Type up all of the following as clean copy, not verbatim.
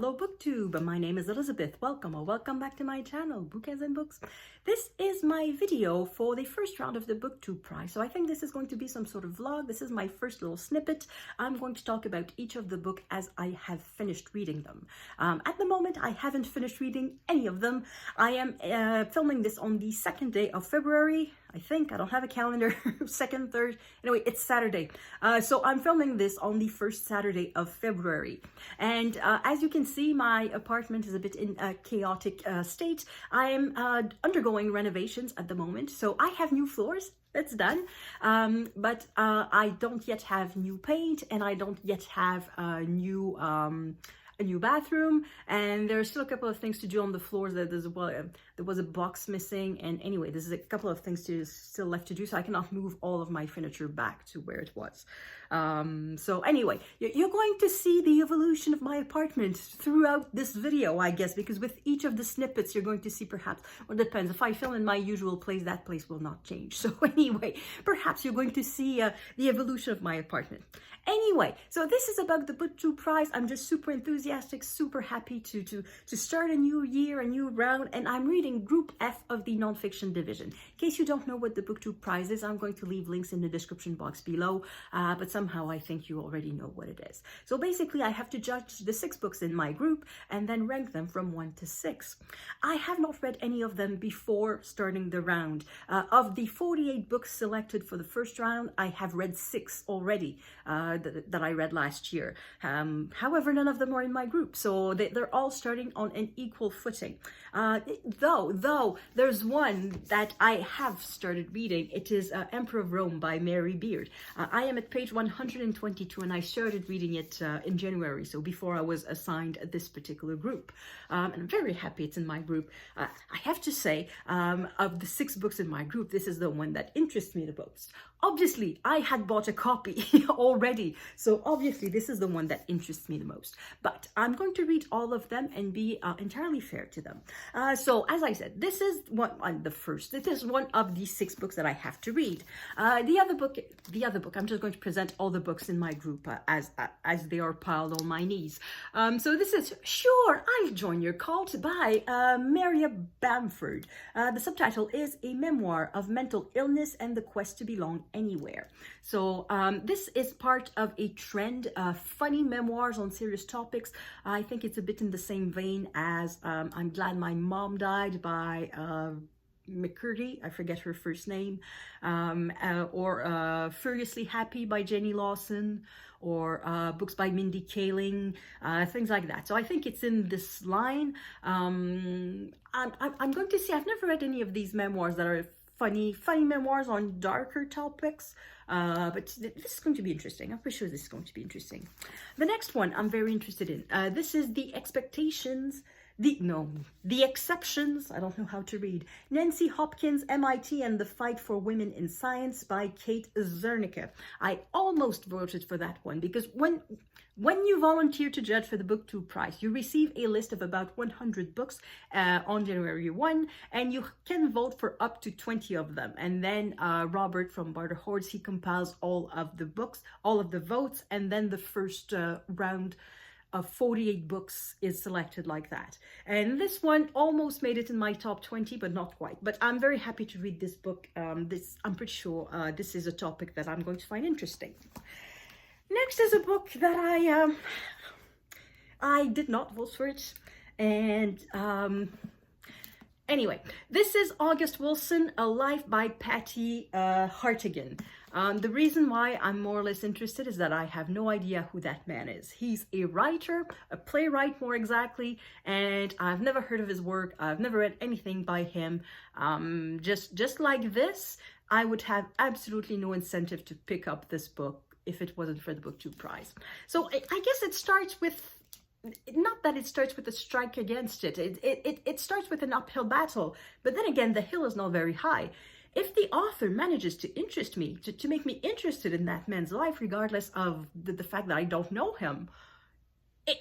Hello Booktube, my name is Elizabeth. Welcome or welcome back to my channel, Book as in Books. This is my video for the first round of the Booktube Prize. So I think this is going to be some sort of vlog. This is my first little snippet. I'm going to talk about each of the book as I have finished reading them. At the moment, I haven't finished reading any of them. I am filming this on the 2nd day of February. I think, I don't have a calendar, 2nd, 3rd, anyway, it's Saturday. So I'm filming this on the 1st Saturday of February. And as you can see, my apartment is a bit in a chaotic state. I am undergoing renovations at the moment. So I have new floors. That's done, but I don't yet have new paint, and I don't yet have a new bathroom, and there's still a couple of things to do on the floors. There was a box missing, and anyway, there's a couple of things still left to do, so I cannot move all of my furniture back to where it was. So anyway, you're going to see the evolution of my apartment throughout this video, I guess, because with each of the snippets, you're going to see perhaps, well, it depends. If I film in my usual place, that place will not change. So anyway, perhaps you're going to see the evolution of my apartment. Anyway, so this is about the Booktube Prize. I'm just super enthusiastic, super happy to start a new year, a new round, and I'm reading Group F of the Nonfiction division. In case you don't know what the Booktube Prize is, I'm going to leave links in the description box below, but somehow I think you already know what it is. So basically, I have to judge the 6 books in my group and then rank them from 1 to 6. I have not read any of them before starting the round. Of the 48 books selected for the first round, I have read 6 already that I read last year. However, none of them are in my group, so they're all starting on an equal footing. Though there's one that I have started reading. It is Emperor of Rome by Mary Beard. I am at page 122, and I started reading it in January, so before I was assigned this particular group. And I'm very happy it's in my group. I have to say, of the 6 books in my group, this is the one that interests me the most. Obviously, I had bought a copy already, so obviously this is the one that interests me the most. But I'm going to read all of them and be entirely fair to them. So as I said, this is one of the 6 books that I have to read. The other book, I'm just going to present all the books in my group as they are piled on my knees. So this is Sure, I'll Join Your Cult by Maria Bamford. The subtitle is A Memoir of Mental Illness and the Quest to Belong Anywhere. So this is part of a trend, funny memoirs on serious topics. I think it's a bit in the same vein as I'm Glad My Mom Died by McCurdy, I forget her first name, or Furiously Happy by Jenny Lawson, or books by Mindy Kaling, things like that. So I think it's in this line. I'm going to see, I've never read any of these memoirs that are funny memoirs on darker topics, but this is going to be interesting. I'm pretty sure this is going to be interesting. The next one I'm very interested in. This is The Exceptions. I don't know how to read. Nancy Hopkins, MIT, and the Fight for Women in Science by Kate Zernike. I almost voted for that one because when you volunteer to judge for the Booktube Prize, you receive a list of about 100 books on January 1, and you can vote for up to 20 of them. And then Robert from Barter Hordes, he compiles all of the books, all of the votes, and then the first round of 48 books is selected like that. And this one almost made it in my top 20, but not quite. But I'm very happy to read this book. I'm pretty sure this is a topic that I'm going to find interesting. Next is a book that I did not vote for it. And anyway, this is August Wilson, A Life by Patti, Hartigan. The reason why I'm more or less interested is that I have no idea who that man is. He's a writer, a playwright more exactly, and I've never heard of his work. I've never read anything by him. Just like this, I would have absolutely no incentive to pick up this book if it wasn't for the Booktube Prize. So I guess it starts with, not that it starts with a strike against it. It starts with an uphill battle, but then again, the hill is not very high. If the author manages to interest me, to make me interested in that man's life, regardless of the fact that I don't know him,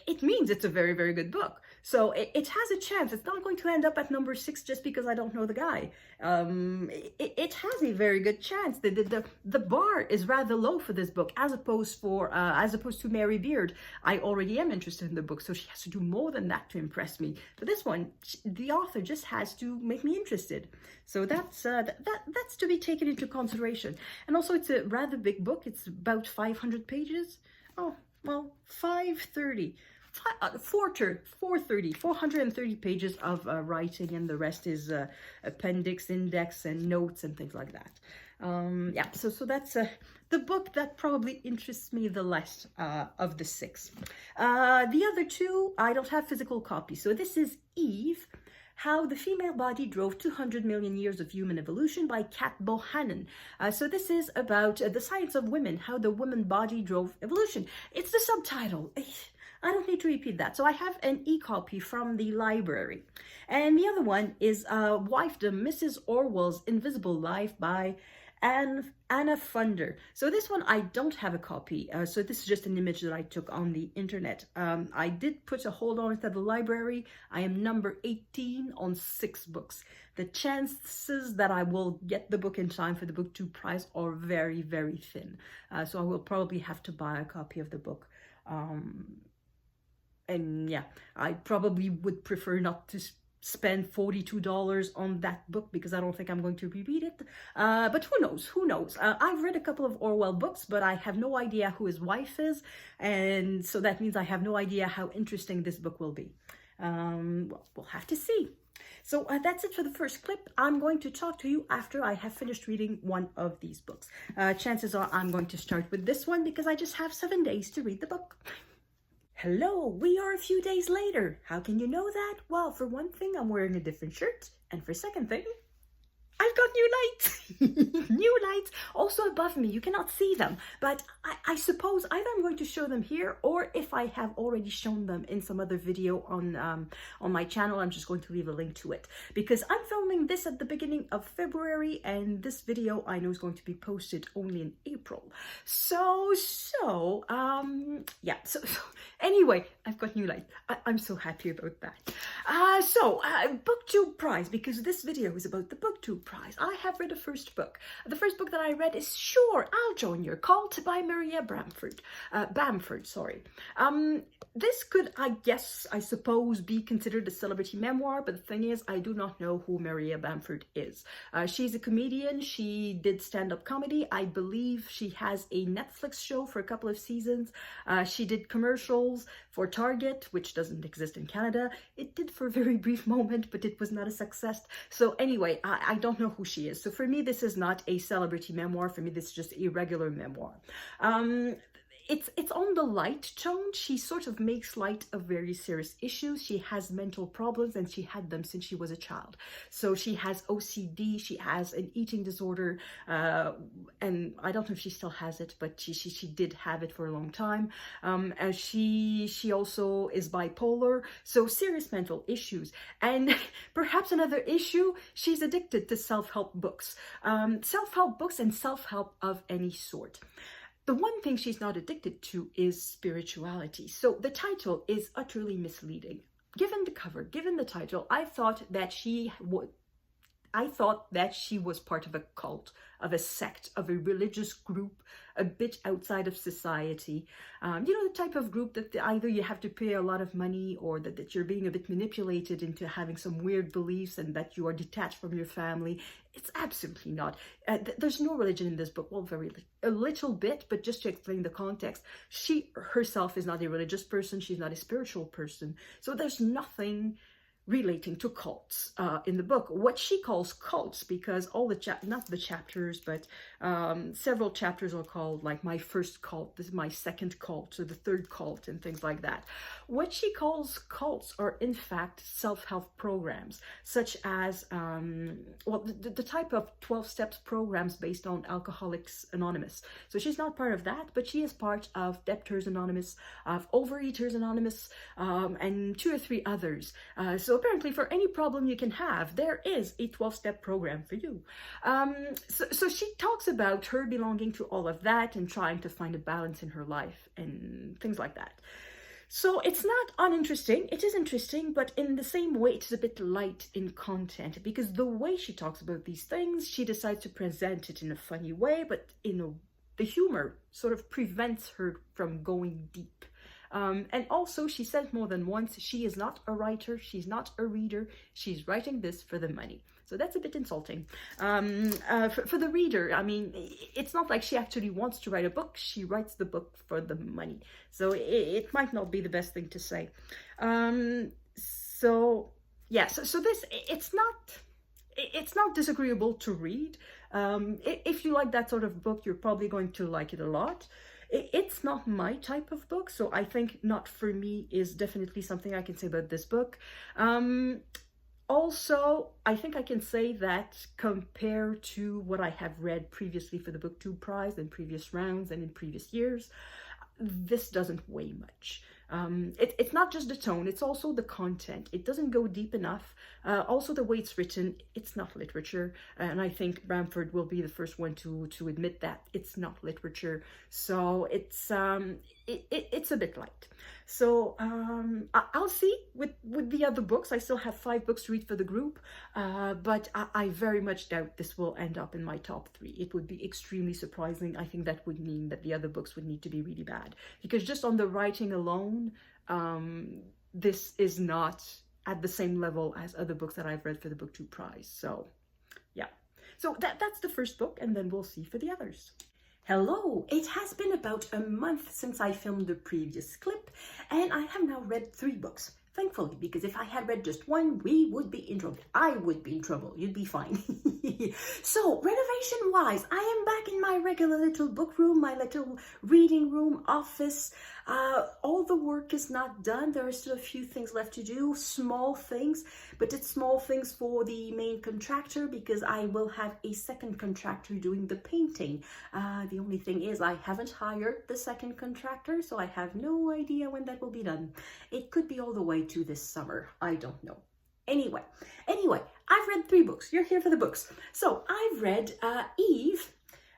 it means it's a very, very good book. So it has a chance. It's not going to end up at number 6 just because I don't know the guy. It has a very good chance. The bar is rather low for this book, as opposed to Mary Beard. I already am interested in the book, so she has to do more than that to impress me. For this one, the author just has to make me interested. So that's to be taken into consideration. And also, it's a rather big book. It's about 500 pages. Oh, well, 530. 430 pages of writing, and the rest is appendix, index, and notes and things like that. Yeah, so that's the book that probably interests me the less of the 6. The other 2, I don't have physical copies. So this is Eve, How the Female Body Drove 200 Million Years of Human Evolution by Cat Bohannon. So this is about the science of women, how the woman body drove evolution. It's the subtitle. I don't need to repeat that. So I have an e-copy from the library. And the other one is Wifedom, Mrs. Orwell's Invisible Life by Anna Funder. So this one I don't have a copy. So this is just an image that I took on the internet. I did put a hold on it at the library. I am number 18 on 6 books. The chances that I will get the book in time for the Booktube Prize are very, very thin. So I will probably have to buy a copy of the book. And yeah, I probably would prefer not to spend $42 on that book because I don't think I'm going to reread it. But who knows? Who knows? I've read a couple of Orwell books, but I have no idea who his wife is. And so that means I have no idea how interesting this book will be. Well, we'll have to see. So that's it for the first clip. I'm going to talk to you after I have finished reading one of these books. Chances are I'm going to start with this one because I just have 7 days to read the book. Hello, we are a few days later. How can you know that? Well, for one thing, I'm wearing a different shirt. And for second thing, I've got new lights. New lights also above me. You cannot see them, but I suppose either I'm going to show them here, or if I have already shown them in some other video on my channel, I'm just going to leave a link to it, because I'm filming this at the beginning of February, and this video I know is going to be posted only in April. So anyway, I've got new lights. I'm so happy about that. Booktube Prize, because this video is about the Booktube Prize. I have read the first book. The first book that I read is Sure, I'll Join Your Cult by Maria Bamford, sorry. This could, I suppose, be considered a celebrity memoir, but the thing is, I do not know who Maria Bamford is. She's a comedian. She did stand-up comedy. I believe she has a Netflix show for a couple of seasons. She did commercials for Target, which doesn't exist in Canada. It did for a very brief moment, but it was not a success. So anyway, I don't know who she is. So for me, this is not a celebrity memoir. For me, this is just a regular memoir. It's on the light tone. She sort of makes light of very serious issues. She has mental problems, and she had them since she was a child. So she has OCD, she has an eating disorder, and I don't know if she still has it, but she did have it for a long time. And she also is bipolar, so serious mental issues. And perhaps another issue, she's addicted to self-help books. Self-help books and self-help of any sort. The one thing she's not addicted to is spirituality. So the title is utterly misleading. Given the cover, given the title, I thought that she was part of a cult, of a sect, of a religious group, a bit outside of society. You know, the type of group that either you have to pay a lot of money, or that you're being a bit manipulated into having some weird beliefs, and that you are detached from your family. It's absolutely not. There's no religion in this book. Well, a little bit, but just to explain the context, she herself is not a religious person. She's not a spiritual person. So there's nothing relating to cults in the book. What she calls cults, because all the not the chapters, but several chapters are called like my first cult, this is my second cult, or the third cult, and things like that. What she calls cults are in fact self-help programs, such as well, the type of 12 steps programs based on Alcoholics Anonymous. So she's not part of that, but she is part of Debtors Anonymous, of Overeaters Anonymous, and 2 or 3 others. So apparently for any problem you can have, there is a 12-step program for you. So she talks about her belonging to all of that and trying to find a balance in her life and things like that. So it's not uninteresting, it is interesting, but in the same way it's a bit light in content, because the way she talks about these things, she decides to present it in a funny way, but the humor sort of prevents her from going deep. And also, she said more than once, she is not a writer, she's not a reader, she's writing this for the money. So that's a bit insulting. For the reader, I mean, it's not like she actually wants to write a book, she writes the book for the money. So it might not be the best thing to say. So this, it's not disagreeable to read. If you like that sort of book, you're probably going to like it a lot. It's not my type of book, so I think not for me is definitely something I can say about this book. Also, I think I can say that compared to what I have read previously for the Booktube Prize in previous rounds and in previous years, this doesn't weigh much. It's not just the tone, it's also the content. It doesn't go deep enough. Also the way it's written, it's not literature. And I think Bamford will be the first one to admit that it's not literature. So it's a bit light. So I'll see with the other books. I still have 5 books to read for the group, but I very much doubt this will end up in my top 3. It would be extremely surprising. I think that would mean that the other books would need to be really bad, because just on the writing alone, this is not at the same level as other books that I've read for the Booktube Prize. So yeah, so that's the first book, and then we'll see for the others. Hello! It has been about a month since I filmed the previous clip, and I have now read 3 books. Thankfully, because if I had read just one, we would be in trouble. I would be in trouble. You'd be fine. So, renovation-wise, I am back in my regular little book room, my little reading room, office. All the work is not done. There are still a few things left to do, small things, but it's small things for the main contractor, because I will have a second contractor doing the painting. The only thing is I haven't hired the second contractor, so I have no idea when that will be done. It could be all the way to this summer. I don't know. Anyway, I've read 3 books. You're here for the books. So I've read Eve,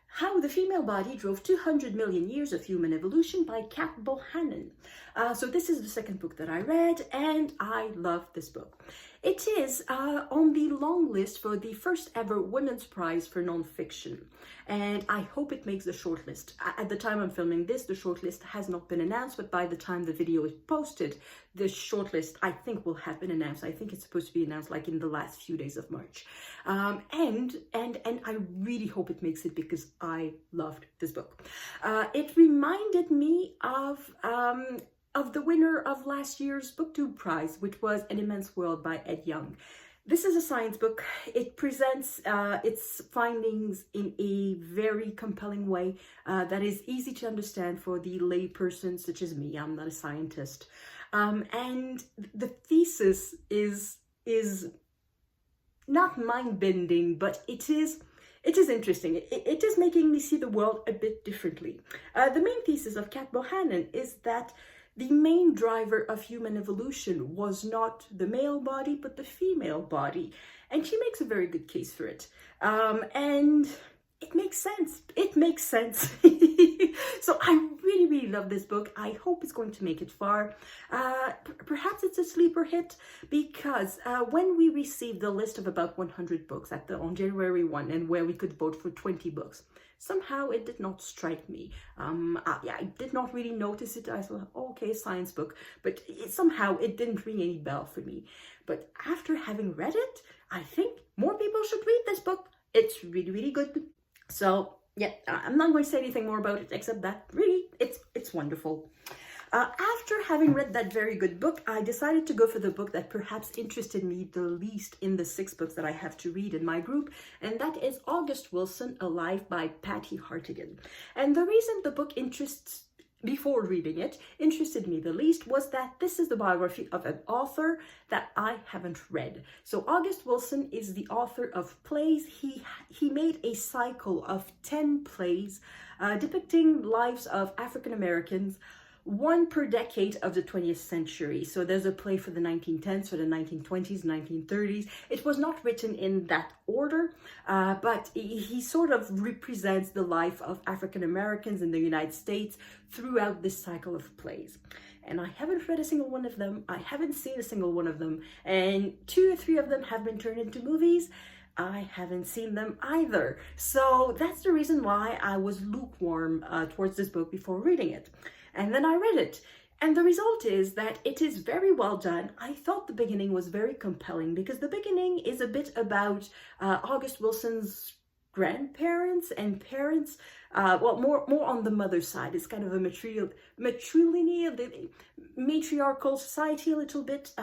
How the Female Body Drove 200 Million Years of Human Evolution by Bohannon. So this is the second book that I read, and I love this book. It is on the long list for the first ever Women's Prize for Nonfiction, and I hope it makes the shortlist. At the time I'm filming this, the shortlist has not been announced, but by the time the video is posted, the shortlist I think will have been announced. I think it's supposed to be announced like in the last few days of March, and I really hope it makes it, because I loved this book. It reminded me of the winner of last year's Booktube Prize, which was An Immense World by Ed Young. This is a science book. It presents its findings in a very compelling way that is easy to understand for the lay person such as me. I'm not a scientist. And the thesis is not mind-bending, but it is interesting. It is making me see the world a bit differently. The main thesis of Bohannon is that the main driver of human evolution was not the male body, but the female body. And she makes a very good case for it. And it makes sense. It makes sense. So I really, really love this book. I hope it's going to make it far. Perhaps it's a sleeper hit, because when we received the list of about 100 books on January 1, and where we could vote for 20 books, somehow it did not strike me. I did not really notice it. I thought, okay, science book, but somehow it didn't ring any bell for me. But after having read it, I think more people should read this book. It's really, really good. So yeah, I'm not going to say anything more about it, except that really it's wonderful. After having read that very good book, I decided to go for the book that perhaps interested me the least in the 6 books that I have to read in my group, and that is August Wilson, Alive by Patti Hartigan. And the reason the book before reading it, interested me the least was that this is the biography of an author that I haven't read. So August Wilson is the author of plays. He made a cycle of 10 plays depicting lives of African Americans, one per decade of the 20th century. So there's a play for the 1910s, for the 1920s, 1930s. It was not written in that order, but he sort of represents the life of African Americans in the United States throughout this cycle of plays. and I haven't read a single one of them. I haven't seen a single one of them, and 2 or 3 of them have been turned into movies. I haven't seen them either. So that's the reason why I was lukewarm towards this book before reading it. And then I read it. And the result is that it is very well done. I thought the beginning was very compelling because the beginning is a bit about August Wilson's grandparents and parents, well, more on the mother's side. It's kind of a matriarchal society a little bit,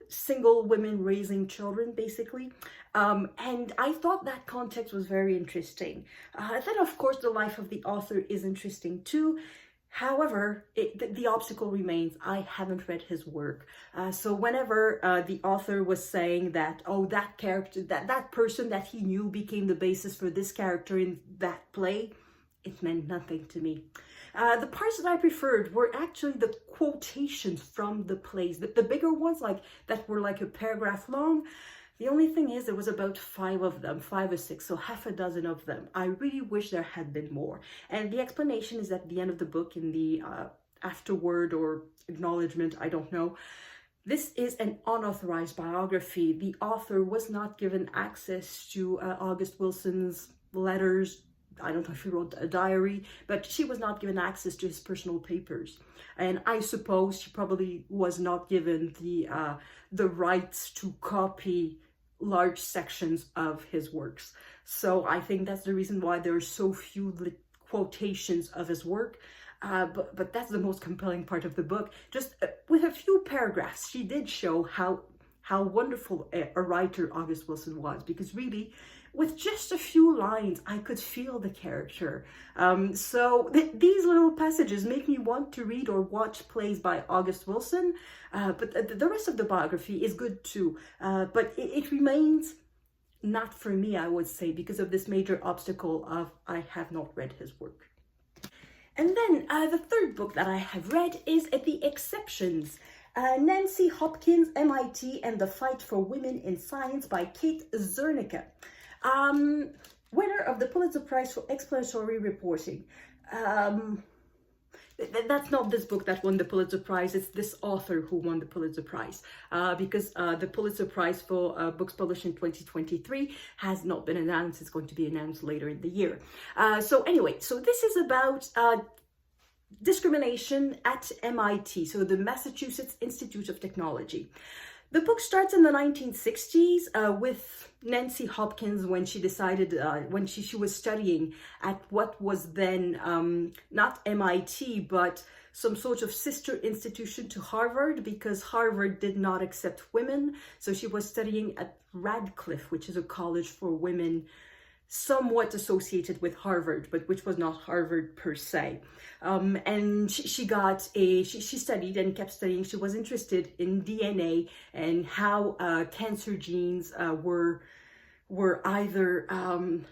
single women raising children, basically. And I thought that context was very interesting. Then, of course, the life of the author is interesting too. However, the obstacle remains. I haven't read his work. So whenever the author was saying that, oh, that character, that person that he knew became the basis for this character in that play, it meant nothing to me. The parts that I preferred were actually the quotations from the plays, the bigger ones, like that were like a paragraph long. The only thing is there was about 5 of them, 5 or 6, so half a dozen of them. I really wish there had been more. And the explanation is at the end of the book in the afterword or acknowledgement, I don't know. This is an unauthorized biography. The author was not given access to August Wilson's letters. I don't know if he wrote a diary, but she was not given access to his personal papers. And I suppose she probably was not given the rights to copy large sections of his works. So I think that's the reason why there are so few quotations of his work. But that's the most compelling part of the book. Just with a few paragraphs, she did show how wonderful a writer August Wilson was, because really, with just a few lines, I could feel the character. So these little passages make me want to read or watch plays by August Wilson, but the rest of the biography is good too. But it remains not for me, I would say, because of this major obstacle of I have not read his work. And then the third book that I have read is The Exceptions. Nancy Hopkins, MIT, and the Fight for Women in Science by Kate Zernike. Winner of the Pulitzer Prize for Explanatory Reporting. That's not this book that won the Pulitzer Prize, it's this author who won the Pulitzer Prize, because the Pulitzer Prize for books published in 2023 has not been announced. It's going to be announced later in the year. So anyway, so this is about discrimination at MIT, so the Massachusetts Institute of Technology. The book starts in the 1960s with Nancy Hopkins when she decided, when she was studying at what was then not MIT, but some sort of sister institution to Harvard, because Harvard did not accept women. So she was studying at Radcliffe, which is a college for women somewhat associated with Harvard, but which was not Harvard per se. And she studied and kept studying. She was interested in DNA and how cancer genes were either, I'm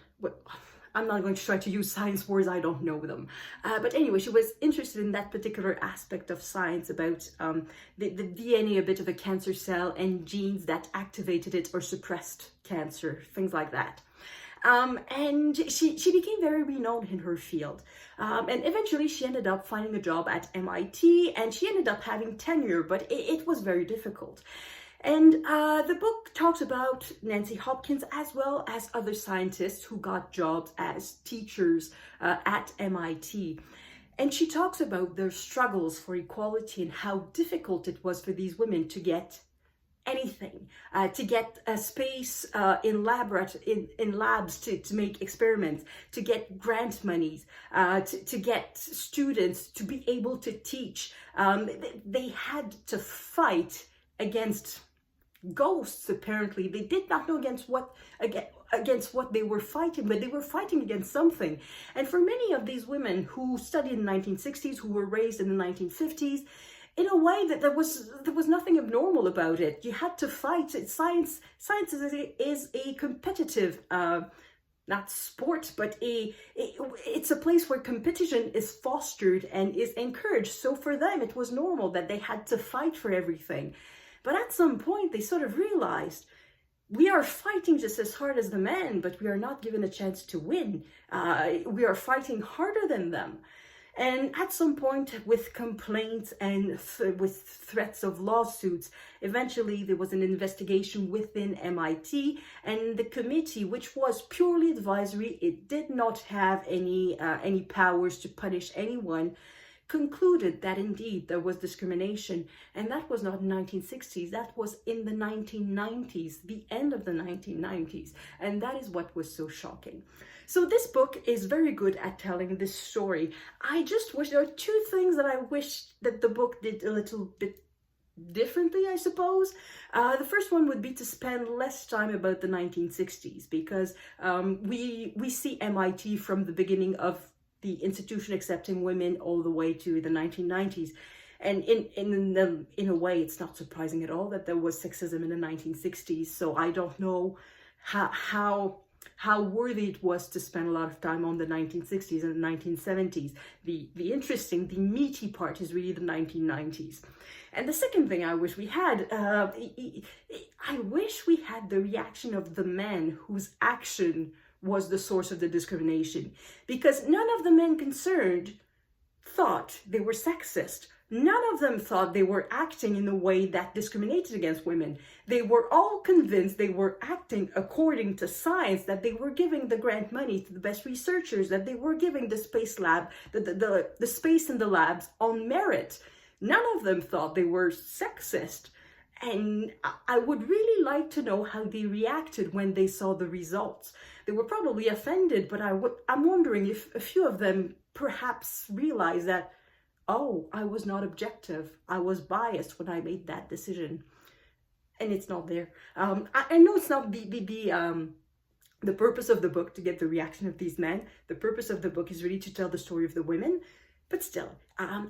not going to try to use science words, I don't know them. But anyway, she was interested in that particular aspect of science about the DNA, a bit of a cancer cell, and genes that activated it or suppressed cancer, things like that. And she became very renowned in her field. And eventually she ended up finding a job at MIT, and she ended up having tenure, but it was very difficult. And the book talks about Nancy Hopkins as well as other scientists who got jobs as teachers at MIT. And she talks about their struggles for equality and how difficult it was for these women to get anything, to get a space in labs to make experiments, to get grant monies, to get students to be able to teach. They had to fight against ghosts, apparently. They did not know against what they were fighting, but they were fighting against something. And for many of these women who studied in the 1960s, who were raised in the 1950s, in a way that there was nothing abnormal about it. You had to fight. Science is a competitive, not sport, but it's a place where competition is fostered and is encouraged. So for them, it was normal that they had to fight for everything. But at some point, they sort of realized, we are fighting just as hard as the men, but we are not given a chance to win. We are fighting harder than them. And at some point, with complaints and with threats of lawsuits, eventually there was an investigation within MIT, and the committee, which was purely advisory, it did not have any powers to punish anyone, concluded that indeed there was discrimination. And that was not in the 1960s, that was in the 1990s, the end of the 1990s. And that is what was so shocking. So this book is very good at telling this story. I just wish there are two things that I wish that the book did a little bit differently, I suppose. The first one would be to spend less time about the 1960s, because we see MIT from the beginning of the institution accepting women all the way to the 1990s. And in a way, it's not surprising at all that there was sexism in the 1960s. So I don't know how worthy it was to spend a lot of time on the 1960s and the 1970s. The interesting, the meaty part is really the 1990s. And the second thing I wish we had, I wish we had the reaction of the men whose action was the source of the discrimination, because none of the men concerned thought they were sexist. None of them thought they were acting in a way that discriminated against women. They were all convinced they were acting according to science, that they were giving the grant money to the best researchers, that they were giving the space lab, the space in the labs on merit. None of them thought they were sexist. And I would really like to know how they reacted when they saw the results. They were probably offended, but I'm wondering if a few of them perhaps realized that, oh, I was not objective. I was biased when I made that decision. And it's not there. I know it's not the purpose of the book to get the reaction of these men. The purpose of the book is really to tell the story of the women. But still, I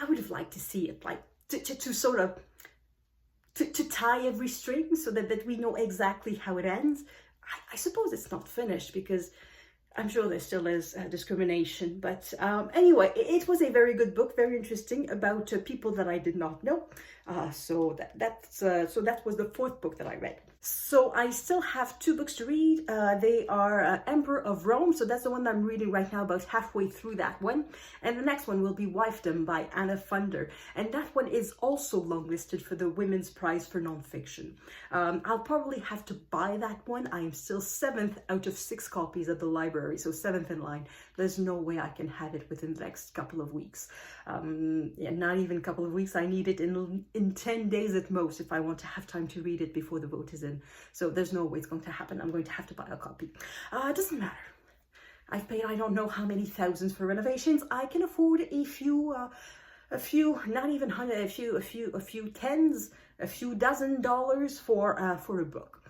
would have liked to see it, like to sort of to tie every string so that we know exactly how it ends. I suppose it's not finished, because I'm sure there still is discrimination. But anyway, it was a very good book, very interesting, about people that I did not know. So that was the fourth book that I read. So I still have two books to read. They are Emperor of Rome. So that's the one that I'm reading right now, about halfway through that one. And the next one will be Wifedom by Anna Funder. And that one is also longlisted for the Women's Prize for Nonfiction. I'll probably have to buy that one. I am still 7th out of 6 copies at the library. So 7th in line. There's no way I can have it within the next couple of weeks. Yeah, not even a couple of weeks. I need it in 10 days at most if I want to have time to read it before the vote is in. So there's no way it's going to happen. I'm going to have to buy a copy. It doesn't matter. I've paid I don't know how many thousands for renovations. I can afford a few, not even hundred, a few tens, a few $dozen for a book.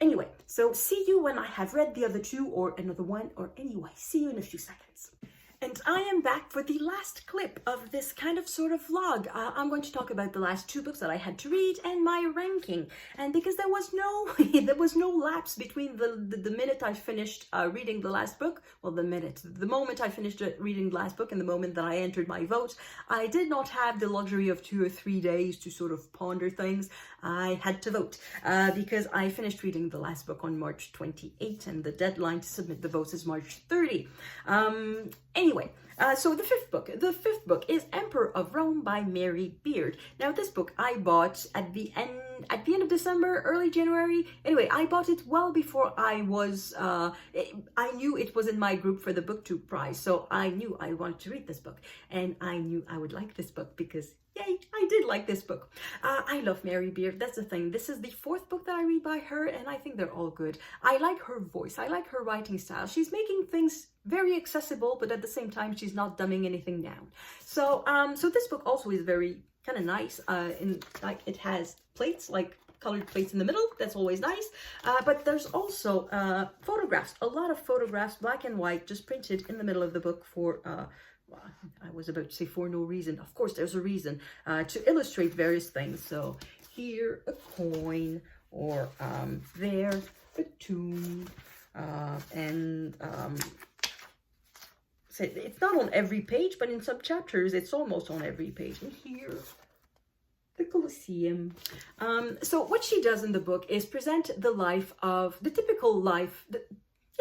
Anyway, so see you when I have read the other two or another one, or anyway, see you in a few seconds. And I am back for the last clip of this kind of sort of vlog. I'm going to talk about the last 2 books that I had to read and my ranking. And because there was no lapse between the minute I finished reading the last book, well, the moment I finished reading the last book and the moment that I entered my vote, I did not have the luxury of 2 or 3 days to sort of ponder things. I had to vote because I finished reading the last book on March 28th, and the deadline to submit the votes is March 30. Anyway, so the fifth book is Emperor of Rome by Mary Beard. Now this book I bought at the end of December, early January. Anyway, I bought it well before I was, I knew it was in my group for the Booktube Prize. So I knew I wanted to read this book, and I knew I would like this book because yay, I did like this book. I love Mary Beard. That's the thing. This is the 4th book that I read by her, and I think they're all good. I like her voice. I like her writing style. She's making things very accessible, but at the same time, she's not dumbing anything down. So, so this book also is very kind of nice. Like it has plates, like colored plates in the middle. That's always nice. But there's also photographs. A lot of photographs, black and white, just printed in the middle of the book for. I was about to say for no reason. Of course, there's a reason to illustrate various things. So here, a coin, or there, a tomb, and so it's not on every page, but in some chapters, it's almost on every page. And here, the Colosseum. So what she does in the book is present the life of the typical life.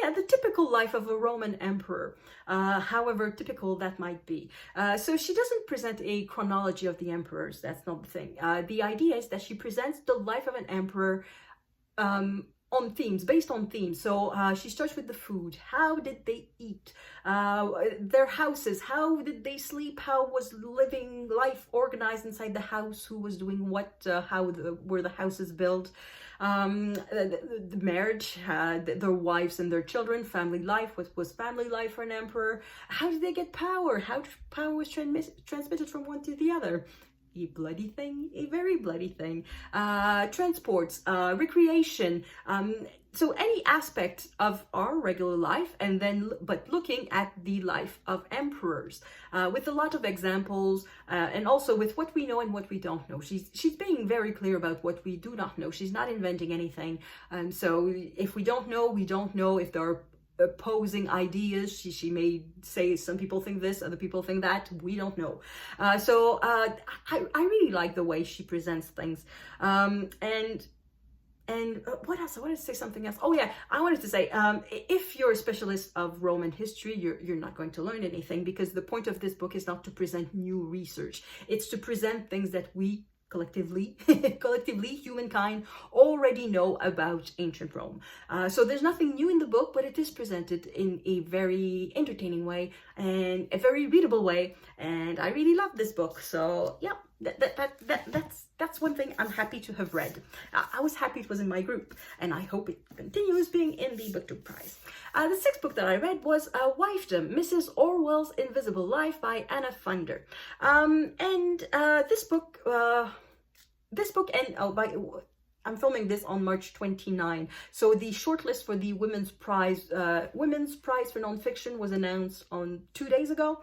yeah, the typical life of a Roman emperor, however typical that might be. So she doesn't present a chronology of the emperors. That's not the thing. The idea is that she presents the life of an emperor on themes, based on themes. So she starts with the food. How did they eat? Their houses. How did they sleep? How was living life organized inside the house? Who was doing what? Were the houses built? The marriage, their wives and their children, family life. What was family life for an emperor? How did they get power? How power was transmitted from one to the other? A bloody thing, a very bloody thing. Transports, recreation, so any aspect of our regular life, and then but looking at the life of emperors, with a lot of examples, and also with what we know and what we don't know. She's being very clear about what we do not know. She's not inventing anything. So if we don't know, we don't know. If there are opposing ideas, she may say some people think this, other people think that, we don't know. So I really like the way she presents things. And what else? I wanted to say something else. Oh yeah, I wanted to say, if you're a specialist of Roman history, you're not going to learn anything, because the point of this book is not to present new research. It's to present things that we collectively, humankind already know about ancient Rome. So there's nothing new in the book, but it is presented in a very entertaining way and a very readable way. And I really love this book. So yeah, that's one thing I'm happy to have read. I was happy it was in my group, and I hope it continues being in the Booktube Prize. The sixth book that I read was Wifedom, Mrs. Orwell's Invisible Life by Anna Funder. I'm filming this on March 29. So the shortlist for the Women's Prize for Nonfiction was announced on 2 days ago.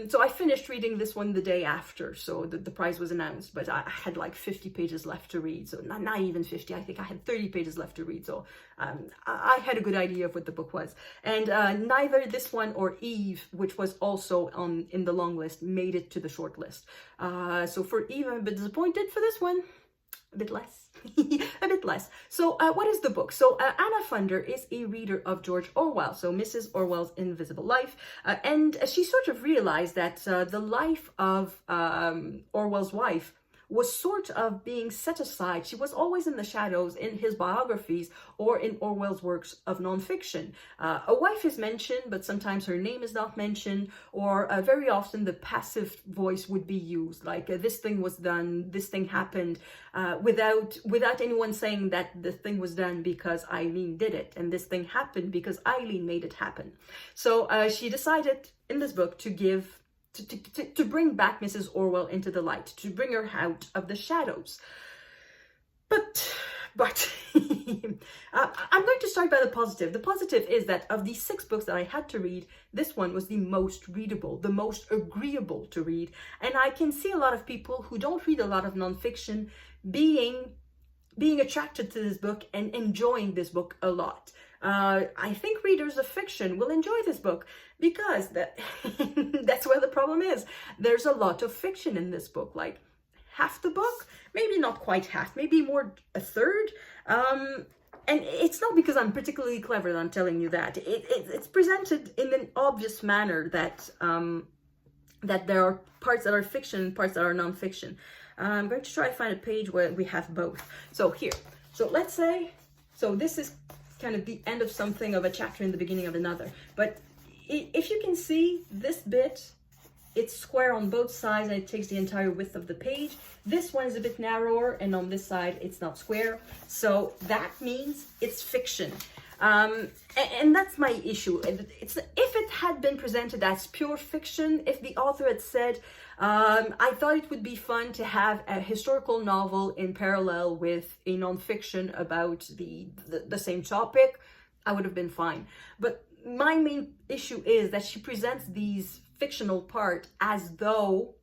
So I finished reading this one the day after, so the prize was announced, but I had like 50 pages left to read. So not even 50, I think I had 30 pages left to read. So I had a good idea of what the book was. And neither this one or Eve, which was also in the long list, made it to the short list. So for Eve, I'm a bit disappointed. For this one, a bit less. A bit less. So what is the book? So Anna Funder is a reader of George Orwell, so Mrs. Orwell's Invisible Life, and she sort of realized that the life of Orwell's wife was sort of being set aside. She was always in the shadows in his biographies or in Orwell's works of nonfiction. A wife is mentioned, but sometimes her name is not mentioned, or very often the passive voice would be used, like this thing was done, this thing happened, without anyone saying that the thing was done because Eileen did it, and this thing happened because Eileen made it happen. So she decided in this book to bring back Mrs. Orwell into the light, to bring her out of the shadows. But I'm going to start by the positive. The positive is that of the 6 books that I had to read, this one was the most readable, the most agreeable to read. And I can see a lot of people who don't read a lot of nonfiction being attracted to this book and enjoying this book a lot. I think readers of fiction will enjoy this book because that's where the problem is. There's a lot of fiction in this book, like half the book, maybe not quite half, maybe more a third. And it's not because I'm particularly clever that I'm telling you that. It's presented in an obvious manner that that there are parts that are fiction, parts that are nonfiction. I'm going to try to find a page where we have both. So here, so let's say, so this is kind of the end of something, of a chapter in the beginning of another. But if you can see this bit, it's square on both sides and it takes the entire width of the page. This one is a bit narrower, and on this side it's not square. So that means it's fiction. And that's my issue. If it had been presented as pure fiction, if the author had said, I thought it would be fun to have a historical novel in parallel with a nonfiction about the same topic, I would have been fine. But my main issue is that she presents these fictional parts as though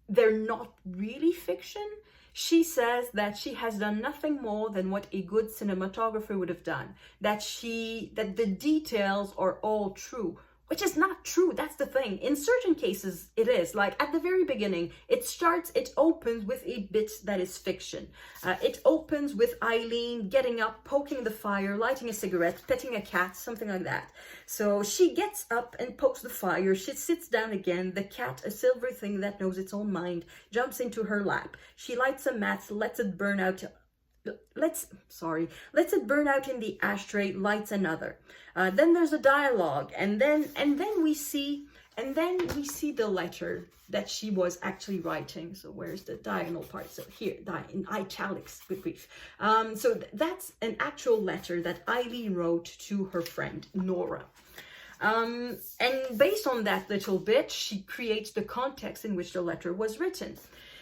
they're not really fiction. She says that she has done nothing more than what a good cinematographer would have done, that the details are all true. which is not true. That's the thing. In certain cases, it is. Like at the very beginning, it opens with a bit that is fiction. It opens with Eileen getting up, poking the fire, lighting a cigarette, petting a cat, something like that. So she gets up and pokes the fire. She sits down again. The cat, a silver thing that knows its own mind, jumps into her lap. She lights a match, lets it burn out it burn out in the ashtray, lights another. Then there's a dialogue, and then we see the letter that she was actually writing. So where's the diagonal part? So here, in italics, good grief. So that's an actual letter that Eileen wrote to her friend Nora. And based on that little bit, she creates the context in which the letter was written.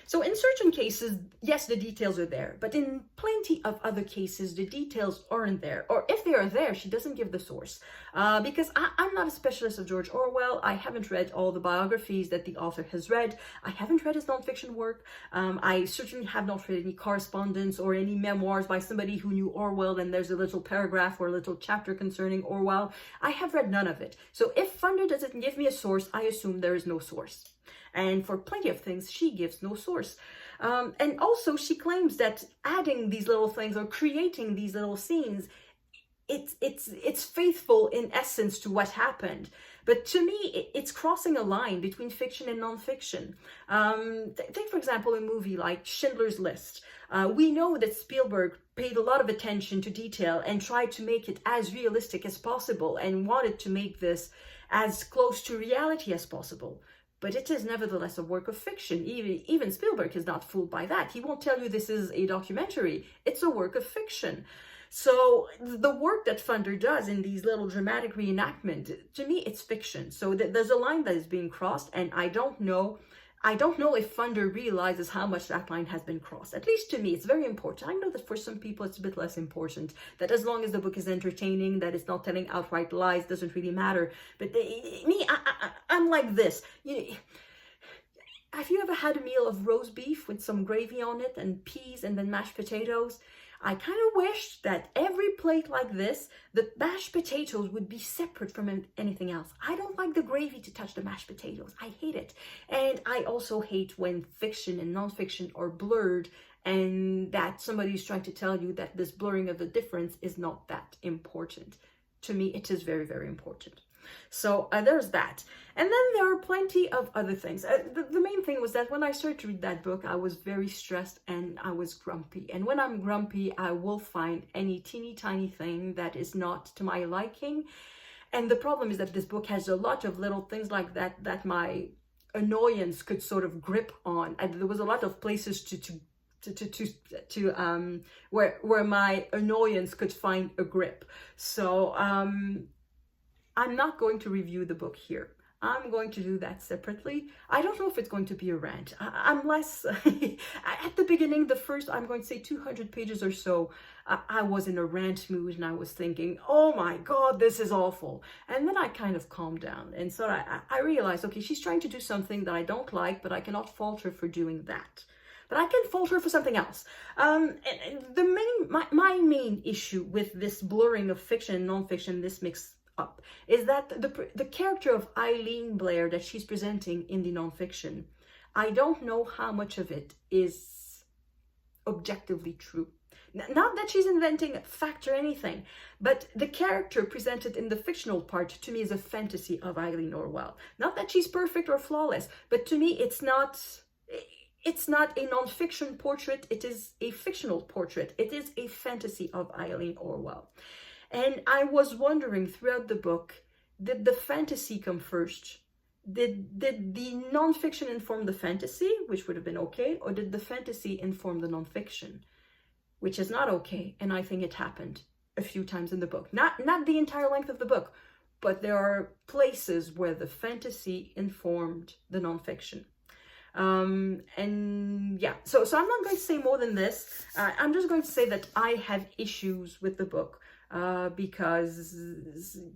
So in certain cases, yes, the details are there, but in plenty of other cases, the details aren't there. Or if they are there, she doesn't give the source. Because I'm not a specialist of George Orwell. I haven't read all the biographies that the author has read. I haven't read his nonfiction work. I certainly have not read any correspondence or any memoirs by somebody who knew Orwell, and there's a little paragraph or a little chapter concerning Orwell. I have read none of it. So if Funder doesn't give me a source, I assume there is no source. And for plenty of things, she gives no source. And also, she claims that adding these little things or creating these little scenes, it's faithful in essence to what happened. But to me, it's crossing a line between fiction and nonfiction. Take, for example, a movie like Schindler's List. We know that Spielberg paid a lot of attention to detail and tried to make it as realistic as possible and wanted to make this as close to reality as possible. But it is nevertheless a work of fiction. Even Spielberg is not fooled by that. He won't tell you this is a documentary. It's a work of fiction. So the work that Funder does in these little dramatic reenactments, to me, it's fiction. So there's a line that is being crossed, and I don't know if Funder realizes how much that line has been crossed. At least to me, it's very important. I know that for some people, it's a bit less important. That as long as the book is entertaining, that it's not telling outright lies, doesn't really matter. But I'm like this. Have you ever had a meal of roast beef with some gravy on it and peas and then mashed potatoes? I kind of wish that every plate like this, the mashed potatoes would be separate from anything else. I don't like the gravy to touch the mashed potatoes. I hate it. And I also hate when fiction and nonfiction are blurred and that somebody's trying to tell you that this blurring of the difference is not that important. To me, it is very, very important. So there's that. And then there are plenty of other things. The main thing was that when I started to read that book, I was very stressed and I was grumpy. And when I'm grumpy, I will find any teeny tiny thing that is not to my liking. And the problem is that this book has a lot of little things like that my annoyance could sort of grip on. And there was a lot of places where my annoyance could find a grip. So I'm not going to review the book here. I'm going to do that separately. I don't know if it's going to be a rant. I'm less, at the beginning, I'm going to say 200 pages or so, I was in a rant mood and I was thinking, oh my God, this is awful. And then I kind of calmed down. And so I realized, okay, she's trying to do something that I don't like, but I cannot fault her for doing that. But I can fault her for something else. My main issue with this blurring of fiction and nonfiction, this mix up, is that the character of Eileen Blair that she's presenting in the nonfiction, I don't know how much of it is objectively true. Not that she's inventing a fact or anything, but the character presented in the fictional part to me is a fantasy of Eileen Orwell. Not that she's perfect or flawless, but to me it's not a nonfiction portrait, it is a fictional portrait. It is a fantasy of Eileen Orwell. And I was wondering throughout the book, did the fantasy come first? Did the nonfiction inform the fantasy, which would have been okay, or did the fantasy inform the nonfiction, which is not okay? And I think it happened a few times in the book. Not the entire length of the book, but there are places where the fantasy informed the nonfiction. And yeah, so I'm not going to say more than this. I'm just going to say that I have issues with the book. Because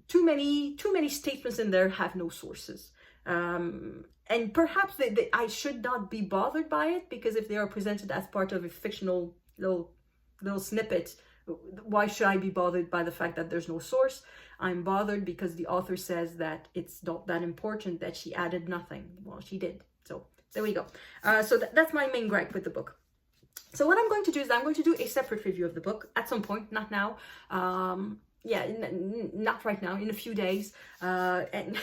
too many statements in there have no sources. And perhaps I should not be bothered by it, because if they are presented as part of a fictional little snippet, Why should I be bothered by the fact that there's no source? I'm bothered because the author says that it's not that important, that she added nothing. Well, she did. So there we go. So that's my main gripe with the book. So what I'm going to do is I'm going to do a separate review of the book at some point, not now. Yeah, not right now, in a few days. And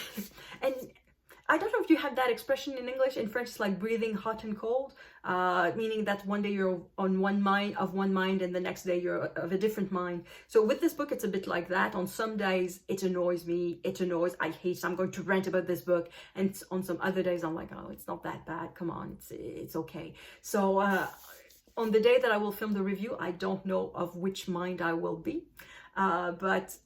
I don't know if you have that expression in English. In French, it's like breathing hot and cold, meaning that one day you're on one mind, and the next day you're of a different mind. So with this book, it's a bit like that. On some days, it annoys me. I hate it. I'm going to rant about this book. And on some other days, I'm like, oh, it's not that bad. Come on, it's okay. So on the day that I will film the review, I don't know of which mind I will be. But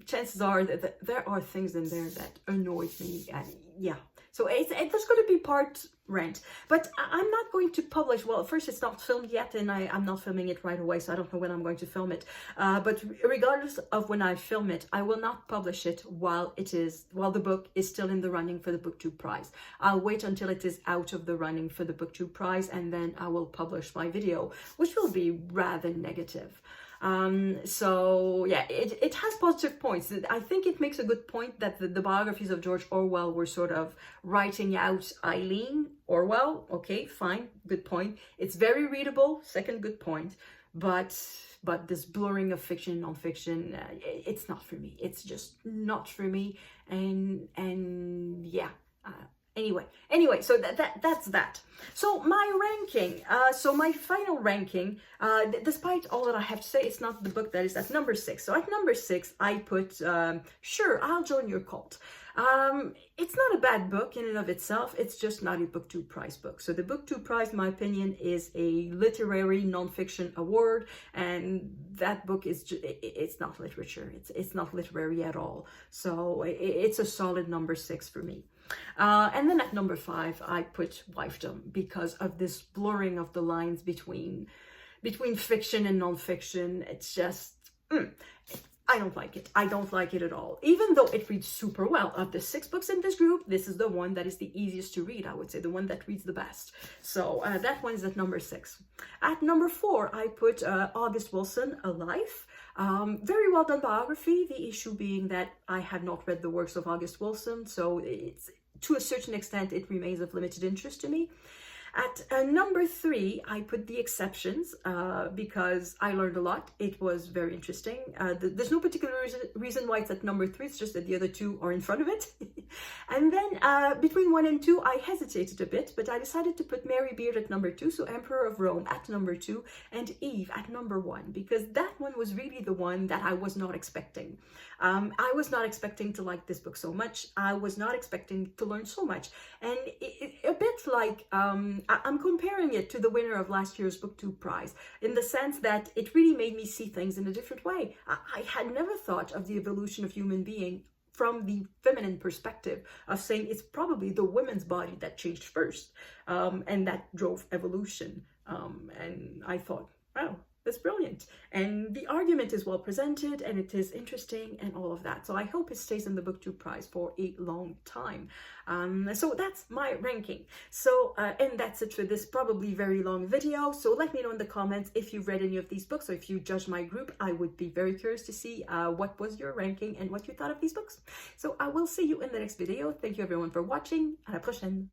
chances are that there are things in there that annoy me, and yeah, so there's going to be part rant, but I'm not going to publish. Well, first, it's not filmed yet, and I'm not filming it right away, so I don't know when I'm going to film it. But regardless of when I film it, I will not publish it while the book is still in the running for the Booktube Prize. I'll wait until it is out of the running for the Booktube Prize, and then I will publish my video, which will be rather negative. So yeah, it has positive points. I think it makes a good point that the biographies of George Orwell were sort of writing out Eileen Orwell. Okay, fine, good point. It's very readable, second good point. But this blurring of fiction and non-fiction, it's not for me. It's just not for me. And yeah. Anyway, so that's that. So my ranking, so my final ranking, despite all that I have to say, it's not the book that is at number 6. So at number 6, I put, Sure, I'll Join Your Cult. It's not a bad book in and of itself. It's just not a Booktube Prize book. So the Booktube Prize, in my opinion, is a literary nonfiction award, and that book is it's not literature. It's not literary at all. So it's a solid number 6 for me. And then at number 5, I put Wifedom because of this blurring of the lines between fiction and nonfiction. It's just, I don't like it. I don't like it at all. Even though it reads super well. Of the 6 books in this group, this is the one that is the easiest to read, I would say, the one that reads the best. So that one is at number 6. At number 4, I put August Wilson, A Life. Very well done biography, the issue being that I have not read the works of August Wilson, so it's, to a certain extent, it remains of limited interest to me. At number 3, I put The Exceptions because I learned a lot. It was very interesting. There's no particular reason why it's at number 3. It's just that the other 2 are in front of it. And then between 1 and 2, I hesitated a bit, but I decided to put Mary Beard at number 2, so Emperor of Rome at number 2, and Eve at number 1, because that one was really the one that I was not expecting. I was not expecting to like this book so much. I was not expecting to learn so much. And a bit like, I'm comparing it to the winner of last year's Booktube Prize, in the sense that it really made me see things in a different way. I had never thought of the evolution of human being from the feminine perspective, of saying it's probably the women's body that changed first, and that drove evolution. And I thought, wow, that's brilliant. And the argument is well presented, and it is interesting, and all of that. So I hope it stays in the Booktube Prize for a long time. So that's my ranking. So, and that's it for this probably very long video. So let me know in the comments if you've read any of these books, or if you judge my group. I would be very curious to see what was your ranking and what you thought of these books. So I will see you in the next video. Thank you everyone for watching. À la prochaine.